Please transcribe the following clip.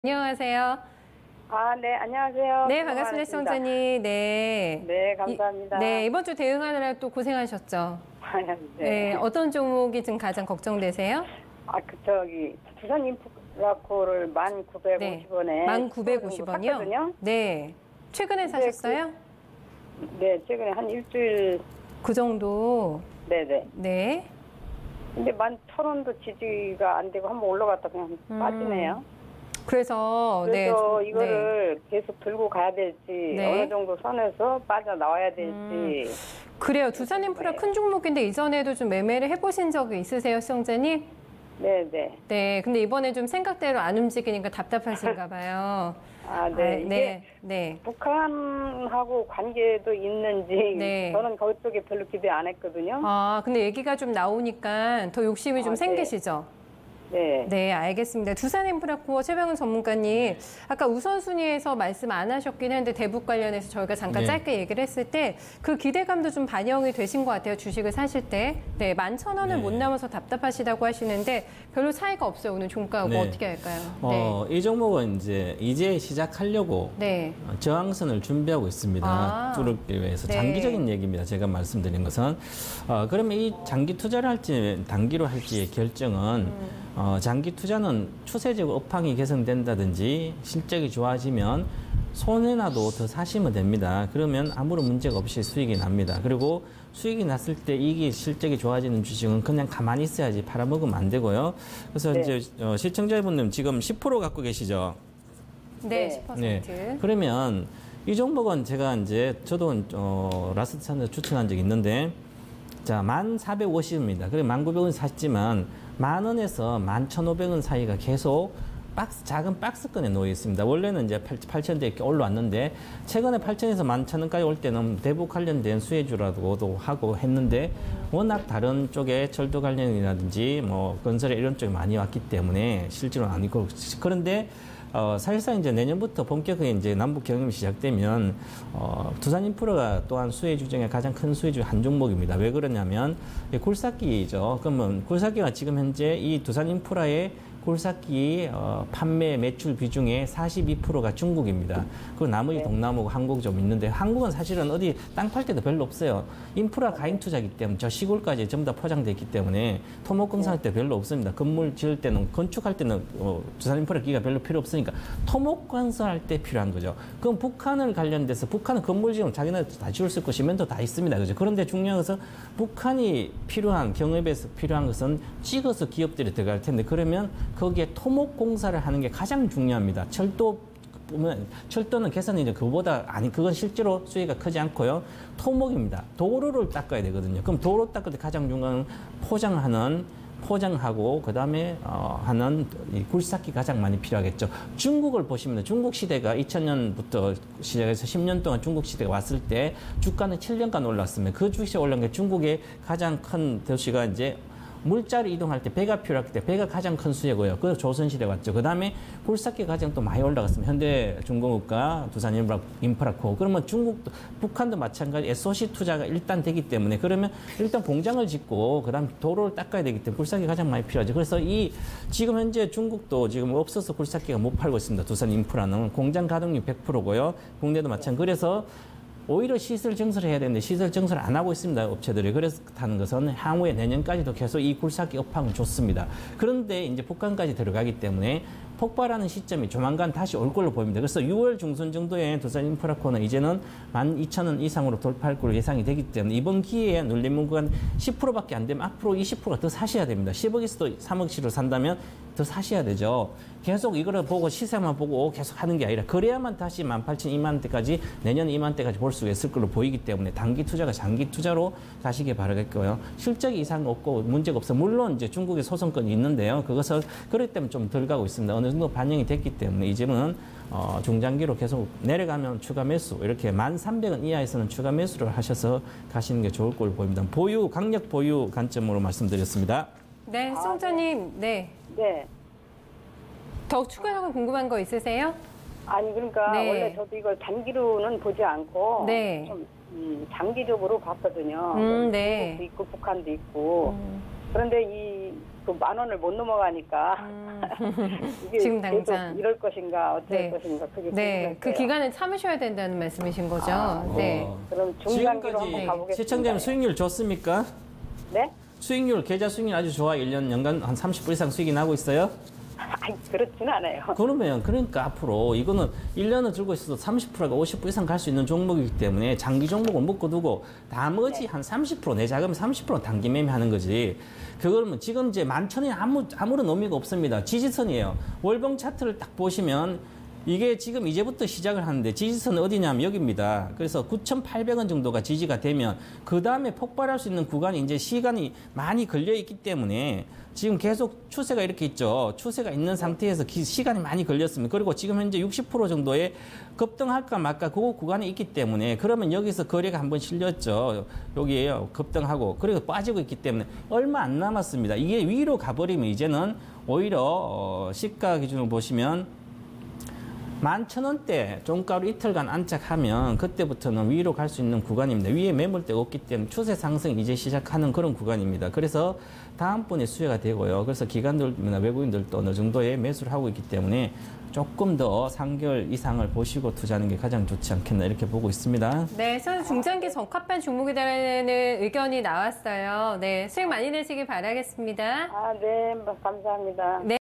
안녕하세요. 네, 안녕하세요. 네, 반갑습니다, 시청자님. 네. 네, 감사합니다. 네, 이번 주 대응하느라 또 고생하셨죠? 네. 네, 어떤 종목이 지금 가장 걱정되세요? 두산 인프라코를 1,950원에. 네, 1,950원이요? 네. 최근에 사셨어요? 네, 최근에 한 일주일. 그 정도? 네네. 네. 근데 11,000원도 지지가 안 되고 한번 올라갔다 그냥 빠지네요. 그래서 이거를 계속 들고 가야 될지, 어느 정도 선에서 빠져나와야 될지. 그래요. 두산인프라 큰 종목인데 이전에도 좀 매매를 해보신 적이 있으세요, 시청자님? 네네. 네, 근데 이번에 좀 생각대로 안 움직이니까 답답하신가 봐요. 네. 네. 북한하고 관계도 있는지 저는 그쪽에 별로 기대 안 했거든요. 근데 얘기가 좀 나오니까 더 욕심이 좀 생기시죠? 네. 네, 알겠습니다. 두산인프라코어 최병훈 전문가님, 아까 우선순위에서 말씀 안 하셨긴 했는데 대북 관련해서 저희가 잠깐 짧게 얘기를 했을 때 그 기대감도 좀 반영이 되신 것 같아요. 주식을 사실 때. 네, 11,000원을 못 남아서 답답하시다고 하시는데 별로 차이가 없어요. 오늘 종가하고 어떻게 할까요? 이 종목은 이제 시작하려고 저항선을 준비하고 있습니다. 뚫기 위해서 장기적인 얘기입니다. 제가 말씀드린 것은. 그러면 이 장기 투자를 할지 단기로 할지의 결정은 장기 투자는 추세적 업황이 개선된다든지 실적이 좋아지면 손해나도 더 사시면 됩니다. 그러면 아무런 문제가 없이 수익이 납니다. 그리고 수익이 났을 때 이게 실적이 좋아지는 주식은 그냥 가만히 있어야지 팔아먹으면 안 되고요. 그래서 이제 시청자분들 지금 10% 갖고 계시죠? 네, 10%. 네. 그러면 이 종목은 제가 저도 라스트산에서 추천한 적이 있는데 자, 1,450원입니다. 그래 1,900원 샀지만 10,000원에서 11,500원 사이가 계속 작은 박스권에 놓여 있습니다. 원래는 이제 8,000원대 이렇게 올라왔는데 최근에 8,000원에서 11,000원까지 올 때는 대북 관련된 수혜주라고도 하고 했는데 워낙 다른 쪽에 철도 관련이라든지 뭐 건설에 이런 쪽이 많이 왔기 때문에 실제로는 아니고 그런데 사실상 이제 내년부터 본격적인 이제 남북 경협이 시작되면 두산인프라가 또한 수혜주 중에 가장 큰 수혜주 한 종목입니다. 왜 그러냐면 굴삭기죠. 그러면 굴삭기가 지금 현재 이 두산인프라의 굴삭기 판매 매출 비중의 42%가 중국입니다. 그리고 나머지 동남아고 한국 좀 있는데 한국은 사실은 어디 땅 팔 때도 별로 없어요. 인프라 가임 투자기 때문에 저 시골까지 전부 다 포장되어 있기 때문에 토목공사할 때 별로 없습니다. 건물 지을 때는 건축할 때는 두산인프라 기가 별로 필요 없으니까 토목건설할 때 필요한 거죠. 그럼 북한을 관련돼서 북한은 건물 지으면 자기네 다 지을 수 있고 시멘트 다 있습니다. 그죠? 그런데 중요한 것은 북한이 필요한 경협에서 필요한 것은 찍어서 기업들이 들어갈 텐데 그러면 거기에 토목공사를 하는 게 가장 중요합니다. 철도는 개선이 이제 그거보다 그건 실제로 수익이 크지 않고요. 토목입니다. 도로를 닦아야 되거든요. 그럼 도로 닦을 때 가장 중요한 포장하고 그다음에 하는 이 굴삭기 가장 많이 필요하겠죠. 중국을 보시면 중국 시대가 2000년부터 시작해서 10년 동안 중국 시대가 왔을 때 주가는 7년간 올랐습니다. 그 주식이 올라간 게 중국의 가장 큰 도시가 이제 물자를 이동할 때 배가 필요할 때 배가 가장 큰 수혜고요. 그래서 조선시대 왔죠. 그 다음에 굴삭기 가장 또 많이 올라갔습니다. 현대중공업과 두산인프라코. 그러면 북한도 마찬가지 SOC 투자가 일단 되기 때문에 그러면 일단 공장을 짓고 그 다음 도로를 닦아야 되기 때문에 굴삭기 가장 많이 필요하죠. 그래서 지금 현재 중국도 지금 없어서 굴삭기가 못 팔고 있습니다. 두산인프라는 공장 가동률 100%고요. 국내도 마찬가지. 그래서 오히려 시설 증설을 해야 되는데 시설 증설을 안 하고 있습니다. 업체들이. 그렇다는 것은 향후에 내년까지도 계속 이 굴삭기 업황은 좋습니다. 그런데 이제 북한까지 들어가기 때문에 폭발하는 시점이 조만간 다시 올 걸로 보입니다. 그래서 6월 중순 정도에 두산인프라코는 이제는 12,000원 이상으로 돌파할 걸로 예상이 되기 때문에 이번 기회에 눌림 구간 10%밖에 안 되면 앞으로 20%가 더 사셔야 됩니다. 10억에서도 3억씩으로 산다면 더 사셔야 되죠. 계속 이거를 보고 시세만 보고 계속 하는 게 아니라 그래야만 다시 18,000, 2만대까지 내년 2만대까지 볼 수 있을 걸로 보이기 때문에 단기 투자가 장기 투자로 가시길 바라겠고요. 실적이 이상 없고 문제가 없어. 물론 이제 중국의 소송권이 있는데요. 그것을 그렇기 때문에 좀 덜 가고 있습니다. 어느 정도 반영이 됐기 때문에 이제는 중장기로 계속 내려가면 추가 매수 이렇게 1,300원 이하에서는 추가 매수를 하셔서 가시는 게 좋을 걸로 보입니다. 강력 보유 관점으로 말씀드렸습니다. 네, 시청자님. 네. 더 추가로 궁금한 거 있으세요? 그러니까 원래 저도 이걸 단기로는 보지 않고 좀 장기적으로 봤거든요. 중국도 있고 북한도 있고. 그런데 이 그 10,000원을 못 넘어가니까 이게 지금 계속 당장. 이럴 것인가 어쩔 네. 것인가 그게 네, 그 궁금했어요. 기간을 참으셔야 된다는 말씀이신 거죠? 네. 그럼 중장기로 지금까지 한번 가보겠습니다. 시청자님 수익률 좋습니까? 네? 수익률, 계좌 수익률 아주 좋아. 1년 연간 한 30% 이상 수익이 나고 있어요? 아니, 그렇진 않아요. 그러니까 앞으로 이거는 1년을 들고 있어도 30%가 50% 이상 갈 수 있는 종목이기 때문에 장기 종목을 묶어두고 나머지 한 30%, 내 자금 30% 단기 매매하는 거지. 그거는 지금 이제 11,000원이 아무런 의미가 없습니다. 지지선이에요. 월봉 차트를 딱 보시면 이게 지금 이제부터 시작을 하는데 지지선은 어디냐면 여기입니다. 그래서 9,800원 정도가 지지가 되면 그 다음에 폭발할 수 있는 구간이 이제 시간이 많이 걸려 있기 때문에 지금 계속 추세가 이렇게 있죠. 추세가 있는 상태에서 시간이 많이 걸렸습니다. 그리고 지금 현재 60% 정도의 급등할까 말까 그 구간에 있기 때문에 그러면 여기서 거래가 한번 실렸죠. 여기에요. 급등하고 그리고 빠지고 있기 때문에 얼마 안 남았습니다. 이게 위로 가버리면 이제는 오히려 시가 기준으로 보시면 11,000원대 종가로 이틀간 안착하면 그때부터는 위로 갈 수 있는 구간입니다. 위에 매물대가 없기 때문에 추세 상승이 이제 시작하는 그런 구간입니다. 그래서 다음번에 수혜가 되고요. 그래서 기관들이나 외국인들도 어느 정도의 매수를 하고 있기 때문에 조금 더 3개월 이상을 보시고 투자하는 게 가장 좋지 않겠나 이렇게 보고 있습니다. 네, 저는 중장기 적합한 종목이라는 의견이 나왔어요. 네, 수익 많이 내시길 바라겠습니다. 아, 네, 감사합니다. 네.